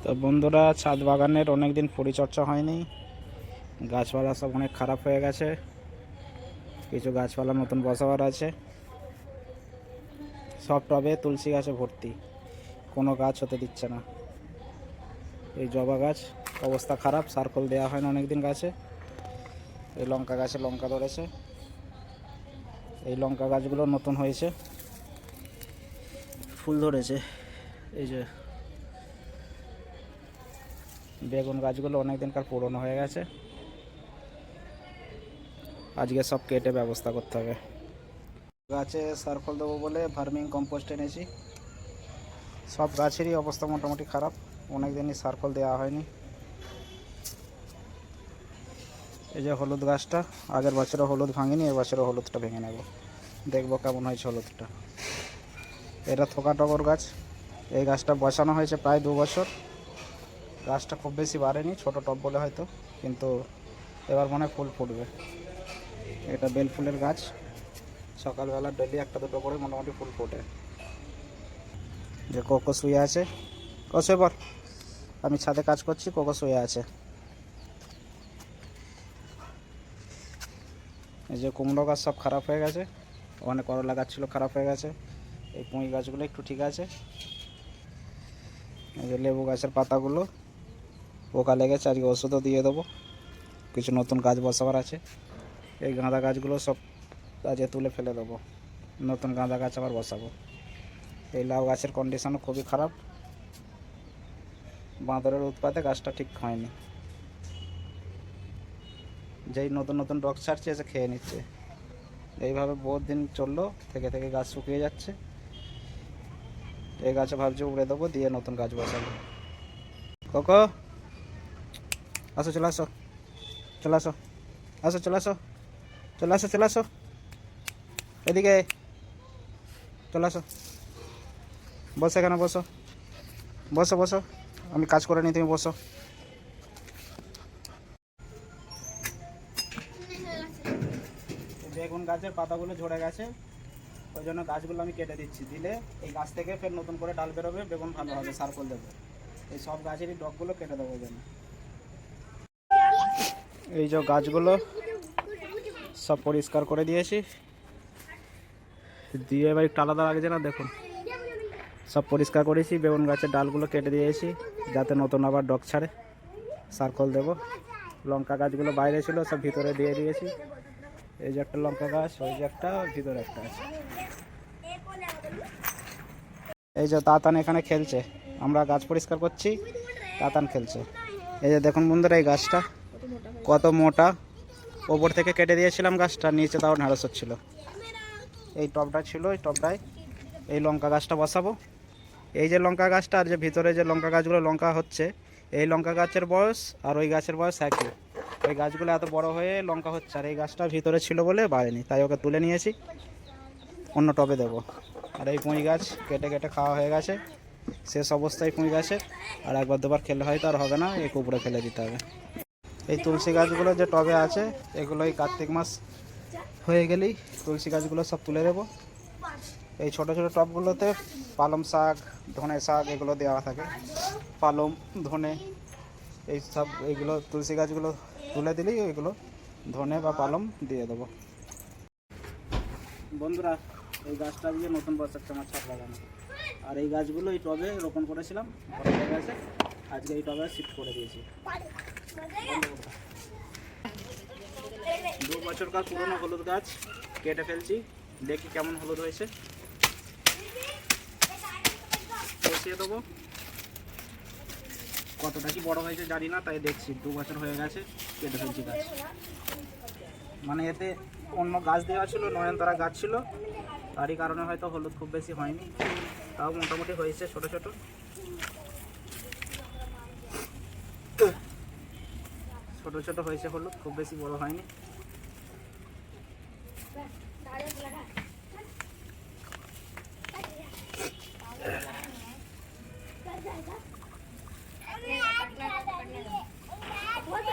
তো বন্ধুরা, ছাদ বাগানের অনেক দিন পরিচর্যা হয়নি, গাছপালা সব অনেক খারাপ হয়ে গেছে। কিছু গাছপালা নতুন বসাবার আছে। সব টবে তুলসী গাছে ভর্তি, কোনো গাছ হতে দিচ্ছে না। এই জবা গাছ অবস্থা খারাপ, সার্কল দেওয়া হয় না অনেক দিন গাছে। এই লঙ্কা গাছে লঙ্কা ধরেছে, এই লঙ্কা গাছগুলো নতুন হয়েছে, ফুল ধরেছে। এই যে বেগুন গাছগুলো অনেক দিনকার পুরনো হয়ে গেছে, আজকে সব কেটে ব্যবস্থা করতে হবে। গাছে সার্কল দেবো বলে ভার্মিং কম্পোস্ট এনেছি। সব গাছেরই অবস্থা মোটামুটি খারাপ, অনেক দিনই সার্কল দেওয়া হয়নি। এই যে হলুদ গাছটা, আগের বছরও হলুদ ভাঙিনি, এবছরও হলুদটা ভেঙে নেব, দেখবো কেমন হয়েছে হলুদটা। এটা থোকা টগর গাছ, এই গাছটা বসানো হয়েছে প্রায় 2 বছর। গাছটা খুব বেশি বাড়েনি, ছোট টব বলে হয়তো, কিন্তু এবার মনে হয় ফুল ফুটবে। এটা বেল ফুলের গাছ, সকালবেলা ডেলি 1-2 করে মোটামুটি ফুল ফোটে। যে কোকো শুয়ে আছে, কষে পর, আমি ছাদে কাজ করছি, কোকো শুয়ে আছে। এই যে কুমড়ো গাছ সব খারাপ হয়ে গেছে, ওখানে করলা গাছ ছিল খারাপ হয়ে গেছে। এই পুঁই গাছগুলো একটু ঠিক আছে। এই যে লেবু গাছের পাতাগুলো পোকা লেগেছে, আজকে ওষুধও দিয়ে দেবো। কিছু নতুন গাছ বসাবার আছে। এই গাঁদা গাছগুলো সব আজকে তুলে ফেলে দেবো, নতুন গাঁদা গাছ আবার বসাবো। এই লাউ গাছের কন্ডিশনও খুবই খারাপ, বাঁদরের উৎপাতে গাছটা ঠিক হয়নি। যেই নতুন নতুন ডগ ছাড়ছে এসে খেয়ে নিচ্ছে। এইভাবে বহুত দিন চললো, থেকে থেকে গাছ শুকিয়ে যাচ্ছে। এই গাছে ভাবছি উড়ে দেবো, দিয়ে নতুন গাছ বসাবো। কোকো আসো, চলে আসো, চলে আসো, আসো, চলে আসো, চলে আসো, চলে আসো, এদিকে চলে আসো, বসো, এখানে বসো, বসো বসো, আমি কাজ করে নিই, তুমি বসো। বেগুন গাছের পাতাগুলো ঝরে গেছে, ওই জন্য গাছগুলো আমি কেটে দিচ্ছি। দিলে এই গাছ থেকে ফের নতুন করে ডাল বেরোবে, বেগুন ভালো হবে, সার্কল দেবো। এই সব গাছেরই ডগগুলো কেটে দেবো ওই জন্য। এই যে গাছগুলো সব পরিষ্কার করে দিয়েছি, দিয়ে এবার একটু আলাদা লাগছে না, দেখুন সব পরিষ্কার করেছি। বেগুন গাছের ডালগুলো কেটে দিয়েছি যাতে নতুন আবার ডগ ছাড়ে, সার্কল দেবো। লঙ্কা গাছগুলো বাইরে ছিল, সব ভিতরে দিয়ে দিয়েছি। এই যে একটা লঙ্কা গাছ, ওই যে একটা, ভিতরে একটা আছে। এই যে তাতান এখানে খেলছে, আমরা গাছ পরিষ্কার করছি, তাতান খেলছে। এই যে দেখুন বন্ধুরা, এই গাছটা কত মোটা, ওপর থেকে কেটে দিয়েছিলাম গাছটা, নিচে তাও ঢেঁড়স হচ্ছিল। এই টবটা ছিল, এই টবটায় এই লঙ্কা গাছটা বসাবো। এই যে লঙ্কা গাছটা আর যে ভিতরে যে লঙ্কা গাছগুলো লঙ্কা হচ্ছে, এই লঙ্কা গাছের বয়স আর ওই গাছের বয়স একই। ওই গাছগুলো এত বড় হয়ে লঙ্কা হচ্ছে, আর এই গাছটা ভিতরে ছিল বলে বাড়েনি, তাই ওকে তুলে নিয়েছি, অন্য টবে দেবো। আর এই পুঁই গাছ কেটে কেটে খাওয়া হয়ে গেছে, শেষ অবস্থায় পুঁই গাছের। আর একবার দুবার খেলে হয়তো আর হবে না, এক উপরে ফেলে দিতে হবে। এই তুলসী গাছগুলো যে টবে আছে, এগুলো এই কার্তিক মাস হয়ে গেলেই তুলসী গাছগুলো সব তুলে দেবো। এই ছোটো ছোটো টবগুলোতে পালং শাক, ধনে শাক এগুলো দেওয়া থাকে, পালং, ধনে, এই সব এইগুলো তুলসী গাছগুলো তুলে দিলেই এগুলো ধনে বা পালং দিয়ে দেবো। বন্ধুরা, এই গাছটা দিয়ে নতুন বসাচ্ছে আমার ছাদ বাগানে। আর এই গাছগুলো এই টবে রোপণ করেছিলাম, বড় হয়ে গেছে, আজকে এই টবে শিফট করে দিয়েছি। 2 বছরকার পুরনো হলুদ গাছ কেটে ফেলছি, দেখি কেমন হলুদ হয়েছে, বসিয়ে দেবো। কতটা কি বড় হয়েছে জানি না, তাই দেখছি। 2 বছর হয়ে গেছে, কেটে ফেলছি গাছ। মানে এতে অন্য গাছ দেওয়া ছিল, নয়নতারা গাছ ছিল, তারই কারণে হয়তো হলুদ খুব বেশি হয়নি, তাও মোটামুটি হয়েছে ছোট ছোট। ছোট ছোট হয়েছে হলুদ, খুব বেশি বড় হয়নি।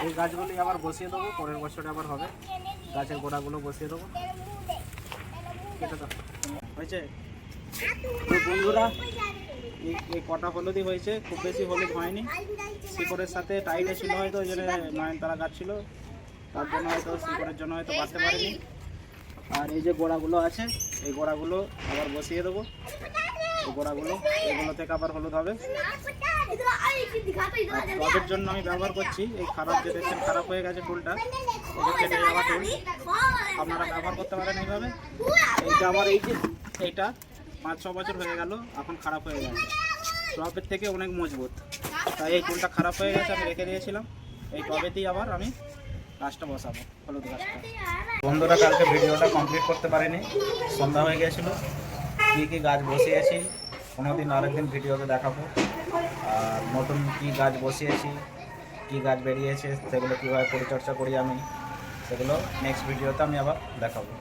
এই গাছগুলি আবার বসিয়ে দেবো, পরের বছরে আবার হবে। গাছের গোড়াগুলো বসিয়ে দেবো, কেটে দাও হয়েছে। তো বন্ধুরা, এই কটা হলুদই হয়েছে, খুব বেশি হলুদ হয়নি। শিকড়ের সাথে টাইটে ছিল হয়তো, ওই জন্য নয়নতারা গাছ ছিল, তার জন্য হয়তো শিকড়ের জন্য হয়তো বাড়তে পারেনি। আর এই যে গোড়াগুলো আছে, এই গোড়াগুলো আবার বসিয়ে দেবো। এই গোড়াগুলো, এগুলো থেকে আবার হলুদ হবে। টবের জন্য আমি ব্যবহার করছি এই খারাপ, যে দেখছেন খারাপ হয়ে গেছে ফুলটা, এটা কেটে যাওয়া ফুল, আপনারা ব্যবহার করতে পারেন এইভাবে। এইটা আমার এই যে এইটা 5-6 বছর হয়ে গেল, এখন খারাপ হয়ে গেছে, টবের থেকে অনেক মজবুত। তাই এই ফুলটা খারাপ হয়ে গেছে, আমি রেখে দিয়েছিলাম। এই টবেতেই আবার আমি গাছটা বসাবো, হলুদ গাছটা। বন্ধুরা, কালকে ভিডিওটা কমপ্লিট করতে পারিনি, সন্ধ্যা হয়ে গিয়েছিল। কী কী গাছ বসিয়েছি কোনোদিন আরেকদিন ভিডিওতে দেখাবো। আর নতুন কী গাছ বসিয়েছি, কী গাছ বেরিয়েছে, সেগুলো কীভাবে পরিচর্যা করি আমি, সেগুলো নেক্সট ভিডিওতে আমি আবার দেখাবো।